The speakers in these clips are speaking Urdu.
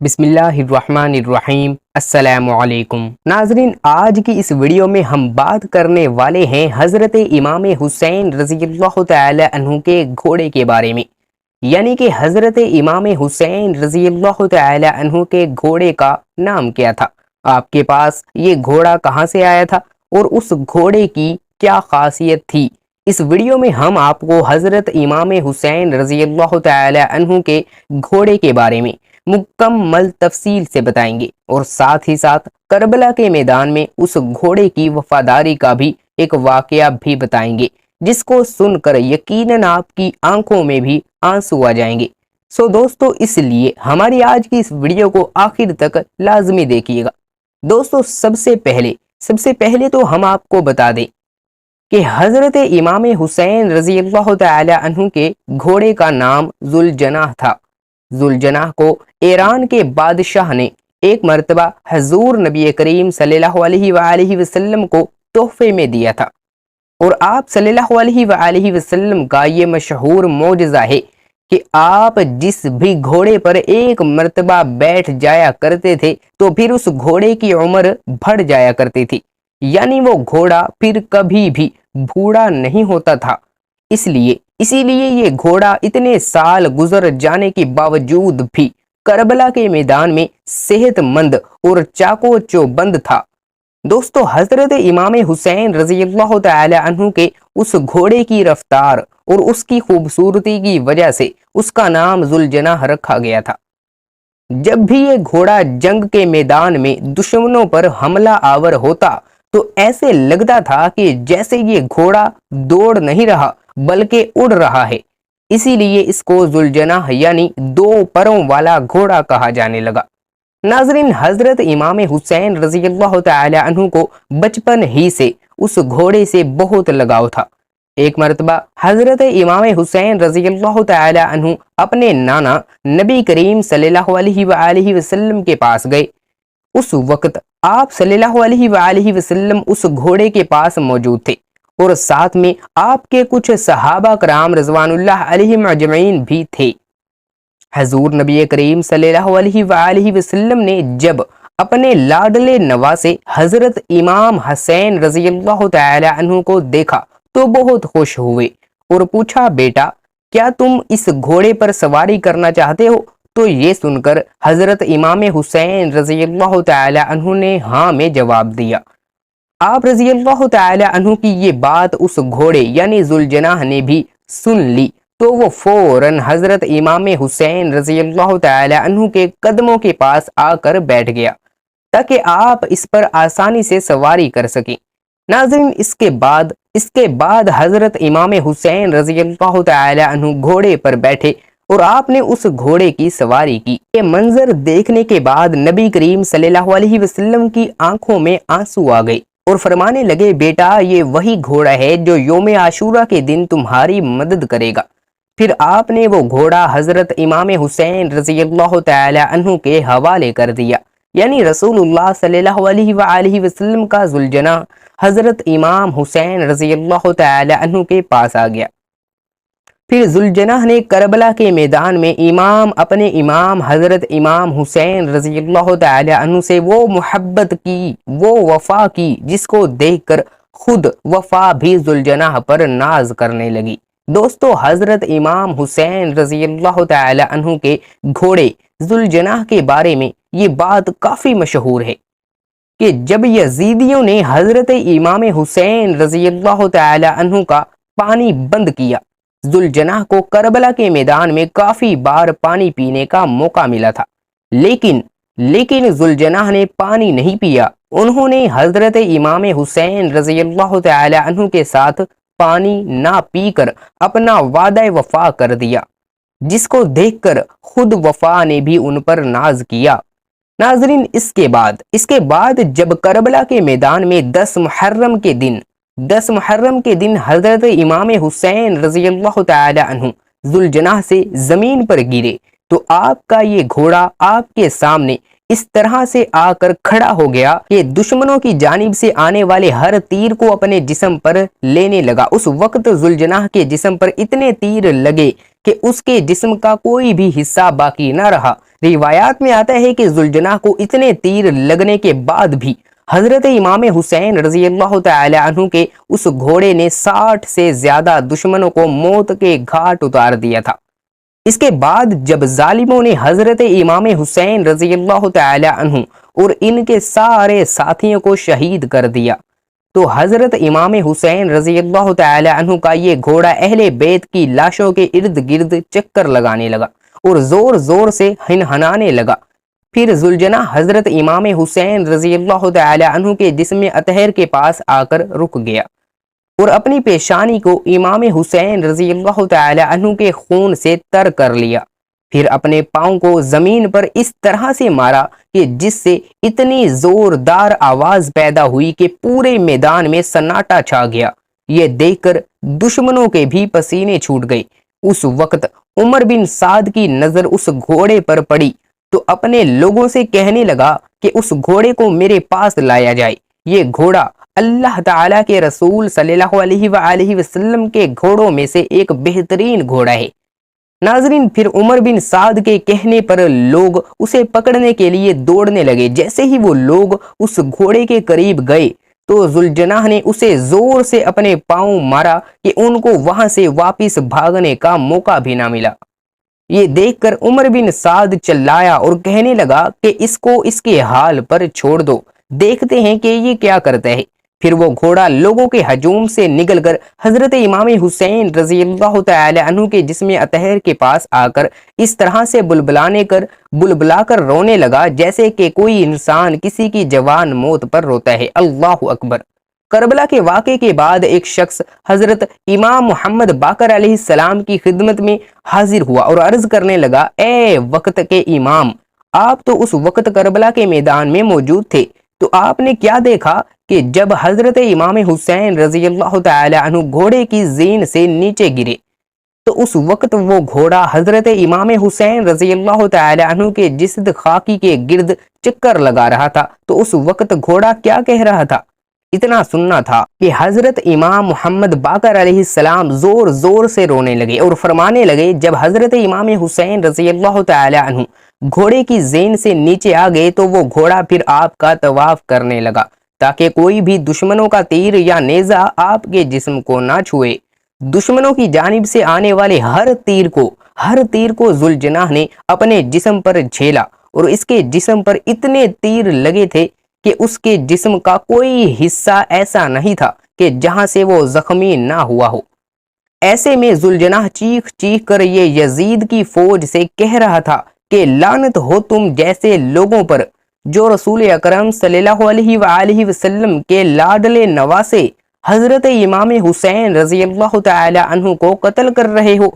بسم اللہ الرحمن الرحیم۔ السلام علیکم ناظرین، آج کی اس ویڈیو میں ہم بات کرنے والے ہیں حضرت امام حسین رضی اللہ تعالی عنہ کے گھوڑے کے بارے میں، یعنی کہ حضرت امام حسین رضی اللہ تعالی عنہ کے گھوڑے کا نام کیا تھا، آپ کے پاس یہ گھوڑا کہاں سے آیا تھا اور اس گھوڑے کی کیا خاصیت تھی۔ اس ویڈیو میں ہم آپ کو حضرت امام حسین رضی اللہ تعالی عنہ کے گھوڑے کے بارے میں مکمل تفصیل سے بتائیں گے، اور ساتھ ہی ساتھ کربلا کے میدان میں اس گھوڑے کی وفاداری کا بھی ایک واقعہ بھی بتائیں گے، جس کو سن کر یقیناً آپ کی آنکھوں میں بھی آنسو آ جائیں گے۔ دوستو، اس لیے ہماری آج کی اس ویڈیو کو آخر تک لازمی دیکھیے گا۔ دوستو، سب سے پہلے تو ہم آپ کو بتا دیں کہ حضرت امام حسین رضی اللہ تعالی عنہ کے گھوڑے کا نام ذوالجناح تھا۔ ذوالجناح کو ایران کے بادشاہ نے ایک مرتبہ حضور نبی کریم صلی اللہ علیہ وآلہ وسلم کو تحفے میں دیا تھا، اور آپ صلی اللہ علیہ وآلہ وسلم کا یہ مشہور معجزہ ہے کہ آپ جس بھی گھوڑے پر ایک مرتبہ بیٹھ جایا کرتے تھے تو پھر اس گھوڑے کی عمر بڑھ جایا کرتی تھی، یعنی وہ گھوڑا پھر کبھی بھی بوڑھا نہیں ہوتا تھا۔ اسی لیے یہ گھوڑا اتنے سال گزر جانے کے باوجود بھی کربلا کے میدان میں صحت مند اور چاقو چوبند تھا۔ دوستو، حضرت امام حسین رضی اللہ تعالی عنہ کے اس گھوڑے کی رفتار اور اس کی خوبصورتی کی وجہ سے اس کا نام ذوالجناح رکھا گیا تھا۔ جب بھی یہ گھوڑا جنگ کے میدان میں دشمنوں پر حملہ آور ہوتا تو ایسے لگتا تھا کہ جیسے یہ گھوڑا دوڑ نہیں رہا بلکہ اڑ رہا ہے، اسی لیے اس کو ذوالجناح یعنی دو پروں والا گھوڑا کہا جانے لگا۔ ناظرین، حضرت امام حسین رضی اللہ تعالی عنہ کو بچپن ہی سے اس گھوڑے سے بہت لگاؤ تھا۔ ایک مرتبہ حضرت امام حسین رضی اللہ تعالی عنہ اپنے نانا نبی کریم صلی اللہ علیہ وآلہ وسلم کے پاس گئے۔ اس وقت آپ صلی اللہ علیہ وآلہ وسلم اس گھوڑے کے پاس موجود تھے، اور ساتھ میں آپ کے کچھ صحابہ کرام رضوان اللہ علیہم اجمعین بھی تھے۔ حضور نبی کریم صلی اللہ علیہ وآلہ وسلم نے جب اپنے لاڈلے نواسے حضرت امام حسین رضی اللہ تعالی عنہ کو دیکھا تو بہت خوش ہوئے اور پوچھا، بیٹا کیا تم اس گھوڑے پر سواری کرنا چاہتے ہو؟ تو یہ سن کر حضرت امام حسین رضی اللہ تعالی عنہ نے ہاں میں جواب دیا۔ آپ رضی اللہ تعالی عنہ کی یہ بات اس گھوڑے یعنی ذوالجناح نے بھی سن لی تو وہ فوراً حضرت امام حسین رضی اللہ تعالی عنہ کے قدموں کے پاس آ کر بیٹھ گیا تاکہ آپ اس پر آسانی سے سواری کر سکیں۔ ناظرین، اس کے بعد حضرت امام حسین رضی اللہ تعالی عنہ گھوڑے پر بیٹھے اور آپ نے اس گھوڑے کی سواری کی۔ یہ منظر دیکھنے کے بعد نبی کریم صلی اللہ علیہ وسلم کی آنکھوں میں آنسو آ گئے اور فرمانے لگے، بیٹا یہ وہی گھوڑا ہے جو یوم عاشورہ کے دن تمہاری مدد کرے گا۔ پھر آپ نے وہ گھوڑا حضرت امام حسین رضی اللہ تعالی عنہ کے حوالے کر دیا، یعنی رسول اللہ صلی اللہ علیہ وآلہ وسلم کا ذوالجناح حضرت امام حسین رضی اللہ تعالی عنہ کے پاس آ گیا۔ پھر ذوالجناح نے کربلا کے میدان میں اپنے امام حضرت امام حسین رضی اللہ تعالی عنہ سے وہ محبت کی، وہ وفا کی، جس کو دیکھ کر خود وفا بھی ذوالجناح پر ناز کرنے لگی۔ دوستو، حضرت امام حسین رضی اللہ تعالی عنہ کے گھوڑے ذوالجناح کے بارے میں یہ بات کافی مشہور ہے کہ جب یزیدیوں نے حضرت امام حسین رضی اللہ تعالی عنہ کا پانی بند کیا، ذوالجناح کو کربلا کے میدان میں کافی بار پانی پینے کا موقع ملا تھا، لیکن ذوالجناح نے پانی نہیں پیا۔ انہوں نے حضرت امام حسین رضی اللہ تعالی عنہ کے ساتھ پانی نہ پی کر اپنا وعدہ وفا کر دیا، جس کو دیکھ کر خود وفا نے بھی ان پر ناز کیا۔ ناظرین، اس کے بعد جب کربلا کے میدان میں 10 محرم کے دن حضرت امام حسین رضی اللہ تعالی عنہ ذوالجناح سے زمین پر گرے تو آپ کا یہ گھوڑا آپ کے سامنے اس طرح سے آ کر کھڑا ہو گیا کہ دشمنوں کی جانب سے آنے والے ہر تیر کو اپنے جسم پر لینے لگا۔ اس وقت ذوالجناح کے جسم پر اتنے تیر لگے کہ اس کے جسم کا کوئی بھی حصہ باقی نہ رہا۔ روایات میں آتا ہے کہ ذوالجناح کو اتنے تیر لگنے کے بعد بھی حضرت امام حسین رضی اللہ تعالی عنہ کے اس گھوڑے نے 60 سے زیادہ دشمنوں کو موت کے گھاٹ اتار دیا تھا۔ اس کے بعد جب ظالموں نے حضرت امام حسین رضی اللہ تعالی عنہ اور ان کے سارے ساتھیوں کو شہید کر دیا تو حضرت امام حسین رضی اللہ تعالی عنہ کا یہ گھوڑا اہل بیت کی لاشوں کے ارد گرد چکر لگانے لگا اور زور زور سے ہنہنانے لگا۔ پھر ذوالجناح حضرت امام حسین رضی اللہ تعالی عنہ کے جسم اطہر کے پاس آ کر رک گیا اور اپنی پیشانی کو امام حسین رضی اللہ تعالی عنہ کے خون سے تر کر لیا۔ پھر اپنے پاؤں کو زمین پر اس طرح سے مارا کہ جس سے اتنی زوردار آواز پیدا ہوئی کہ پورے میدان میں سناٹا چھا گیا۔ یہ دیکھ کر دشمنوں کے بھی پسینے چھوٹ گئے۔ اس وقت عمر بن سعد کی نظر اس گھوڑے پر پڑی تو اپنے لوگوں سے کہنے لگا کہ اس گھوڑے کو میرے پاس لایا جائے۔ یہ گھوڑا اللہ تعالیٰ کے رسول صلی اللہ علیہ وآلہ وسلم کے گھوڑوں میں سے ایک بہترین گھوڑا ہے۔ ناظرین، پھر عمر بن سعد کے کہنے پر لوگ اسے پکڑنے کے لیے دوڑنے لگے۔ جیسے ہی وہ لوگ اس گھوڑے کے قریب گئے تو ذوالجناح نے اسے زور سے اپنے پاؤں مارا کہ ان کو وہاں سے واپس بھاگنے کا موقع بھی نہ ملا۔ یہ دیکھ کر عمر بن سعد چلایا اور کہنے لگا کہ اس کو اس کے حال پر چھوڑ دو، دیکھتے ہیں کہ یہ کیا کرتا ہے۔ پھر وہ گھوڑا لوگوں کے ہجوم سے نکل کر حضرت امام حسین رضی اللہ تعالی عنہ کے جسم اطہر کے پاس آ کر اس طرح سے بلبلا کر رونے لگا جیسے کہ کوئی انسان کسی کی جوان موت پر روتا ہے۔ اللہ اکبر۔ کربلا کے واقعے کے بعد ایک شخص حضرت امام محمد باقر علیہ السلام کی خدمت میں حاضر ہوا اور عرض کرنے لگا، اے وقت کے امام، آپ تو اس وقت کربلا کے میدان میں موجود تھے، تو آپ نے کیا دیکھا کہ جب حضرت امام حسین رضی اللہ تعالی عنہ گھوڑے کی زین سے نیچے گرے تو اس وقت وہ گھوڑا حضرت امام حسین رضی اللہ تعالی عنہ کے جسد خاکی کے گرد چکر لگا رہا تھا، تو اس وقت گھوڑا کیا کہہ رہا تھا؟ اتنا سننا تھا کہ حضرت امام محمد باقر علیہ السلام زور زور سے رونے لگے اور فرمانے لگے، جب حضرت امام حسین رضی اللہ تعالی عنہ گھوڑے کی زین سے نیچے آ گئے تو وہ گھوڑا پھر آپ کا طواف کرنے لگا تاکہ کوئی بھی دشمنوں کا تیر یا نیزہ آپ کے جسم کو نہ چھوئے۔ دشمنوں کی جانب سے آنے والے ہر تیر کو ذوالجناح نے اپنے جسم پر جھیلا اور اس کے جسم پر اتنے تیر لگے تھے کہ اس کے جسم کا کوئی حصہ ایسا نہیں تھا کہ جہاں سے وہ زخمی نہ ہوا ہو۔ ایسے میں ذوالجناح چیخ چیخ کر یہ یزید کی فوج سے کہہ رہا تھا کہ لعنت ہو تم جیسے لوگوں پر جو رسول اکرم صلی اللہ علیہ وآلہ وسلم کے لاڈلے نواسے حضرت امام حسین رضی اللہ تعالی عنہ کو قتل کر رہے ہو۔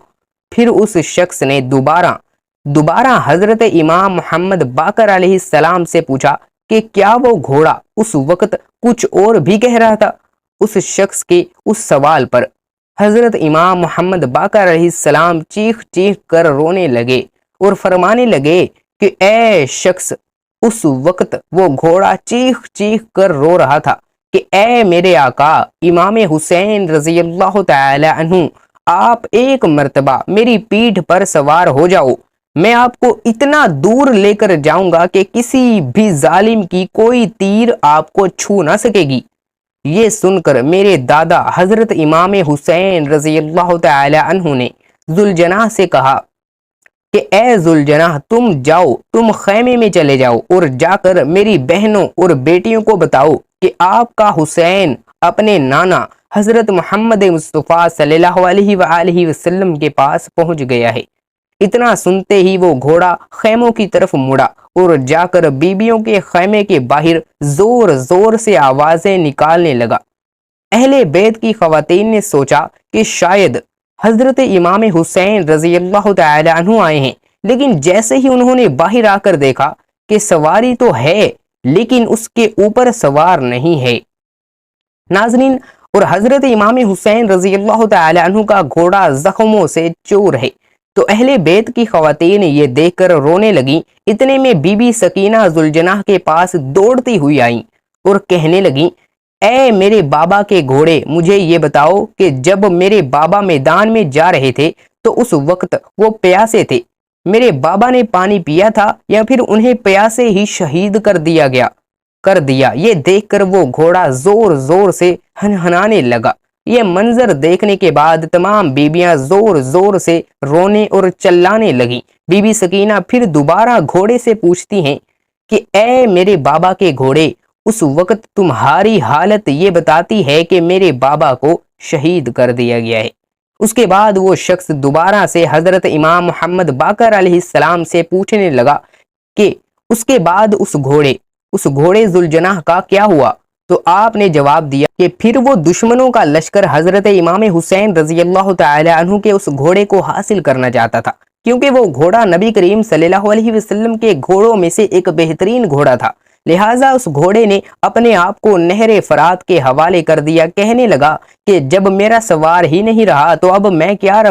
پھر اس شخص نے دوبارہ حضرت امام محمد باقر علیہ السلام سے پوچھا کہ کیا وہ گھوڑا اس وقت کچھ اور بھی کہہ رہا تھا؟ اس شخص کے اس سوال پر حضرت امام محمد باقر علیہ السلام چیخ چیخ کر رونے لگے اور فرمانے لگے کہ اے شخص، اس وقت وہ گھوڑا چیخ چیخ کر رو رہا تھا کہ اے میرے آقا امام حسین رضی اللہ تعالی عنہ، آپ ایک مرتبہ میری پیٹھ پر سوار ہو جاؤ، میں آپ کو اتنا دور لے کر جاؤں گا کہ کسی بھی ظالم کی کوئی تیر آپ کو چھو نہ سکے گی۔ یہ سن کر میرے دادا حضرت امام حسین رضی اللہ تعالی عنہ نے ذوالجناح سے کہا کہ اے ذوالجناح، تم جاؤ، تم خیمے میں چلے جاؤ اور جا کر میری بہنوں اور بیٹیوں کو بتاؤ کہ آپ کا حسین اپنے نانا حضرت محمد مصطفیٰ صلی اللہ علیہ وآلہ وسلم کے پاس پہنچ گیا ہے۔ اتنا سنتے ہی وہ گھوڑا خیموں کی طرف مڑا اور جا کر بیبیوں کے خیمے کے باہر زور زور سے آوازیں نکالنے لگا۔ اہل بیت کی خواتین نے سوچا کہ شاید حضرت امام حسین رضی اللہ تعالی عنہ آئے ہیں، لیکن جیسے ہی انہوں نے باہر آ کر دیکھا کہ سواری تو ہے لیکن اس کے اوپر سوار نہیں ہے۔ ناظرین، اور حضرت امام حسین رضی اللہ تعالی عنہ کا گھوڑا زخموں سے چور ہے، تو اہل بیت کی خواتین یہ دیکھ کر رونے لگیں۔ اتنے میں بی بی سکینہ ذوالجناح کے پاس دوڑتی ہوئی آئیں اور کہنے لگیں، اے میرے بابا کے گھوڑے، مجھے یہ بتاؤ کہ جب میرے بابا میدان میں جا رہے تھے تو اس وقت وہ پیاسے تھے، میرے بابا نے پانی پیا تھا یا پھر انہیں پیاسے ہی شہید کر دیا۔ یہ دیکھ کر وہ گھوڑا زور زور سے ہنہنانے لگا۔ یہ منظر دیکھنے کے بعد تمام بیویاں زور زور سے رونے اور چلانے لگیں۔ بی بی سکینہ پھر دوبارہ گھوڑے سے پوچھتی ہیں کہ اے میرے بابا کے گھوڑے، اس وقت تمہاری حالت یہ بتاتی ہے کہ میرے بابا کو شہید کر دیا گیا ہے۔ اس کے بعد وہ شخص دوبارہ سے حضرت امام محمد باقر علیہ السلام سے پوچھنے لگا کہ اس کے بعد اس گھوڑے ذوالجناح کا کیا ہوا؟ تو آپ نے جواب دیا کہ پھر وہ دشمنوں کا لشکر حضرت امام حسین رضی اللہ تعالی عنہ کے اس گھوڑے کو حاصل کرنا چاہتا تھا، کیونکہ وہ گھوڑا نبی کریم صلی اللہ علیہ وسلم کے گھوڑوں میں سے ایک بہترین گھوڑا تھا، لہٰذا اس گھوڑے نے اپنے آپ کو نہر فرات کے حوالے کر دیا۔ کہنے لگا کہ جب میرا سوار ہی نہیں رہا تو اب میں کیا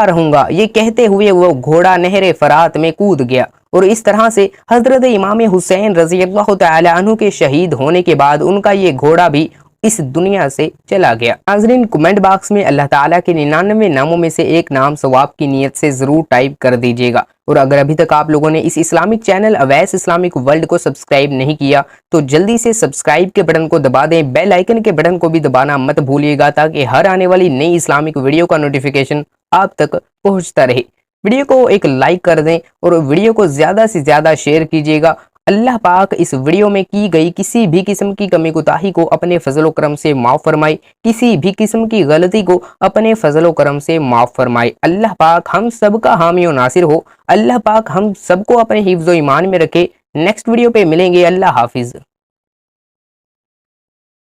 رہوں گا۔ یہ کہتے ہوئے وہ گھوڑا نہر فرات میں کود گیا، اور اس طرح سے حضرت امام حسین رضی اللہ تعالی عنہ کے شہید ہونے کے بعد ان کا یہ گھوڑا بھی اس دنیا سے چلا گیا۔ ناظرین، کمنٹ باکس میں اللہ تعالیٰ کے 99 ناموں میں سے ایک نام ثواب کی نیت سے ضرور ٹائپ کر دیجیے گا، اور اگر ابھی تک آپ لوگوں نے اس Islamic channel Owais Islamic world کو سبسکرائب نہیں کیا تو جلدی سے سبسکرائب کے بٹن کو دبا دیں، بیل آئیکن کے بٹن کو بھی دبانا مت بھولیے گا تاکہ ہر آنے والی نئی اسلامک ویڈیو کا نوٹیفیکیشن آپ تک پہنچتا رہے۔ ویڈیو کو ایک لائک کر دیں اور ویڈیو کو زیادہ سے زیادہ شیئر کیجیے گا۔ اللہ پاک اس ویڈیو میں کی گئی کسی بھی قسم کی کمی کوتاہی کو اپنے فضل و کرم سے معاف فرمائے، کسی بھی قسم کی غلطی کو اپنے فضل و کرم سے معاف فرمائے۔ اللہ پاک ہم سب کا حامی و ناصر ہو۔ اللہ پاک ہم سب کو اپنے حفظ و ایمان میں رکھے۔ نیکسٹ ویڈیو پہ ملیں گے۔ اللہ حافظ۔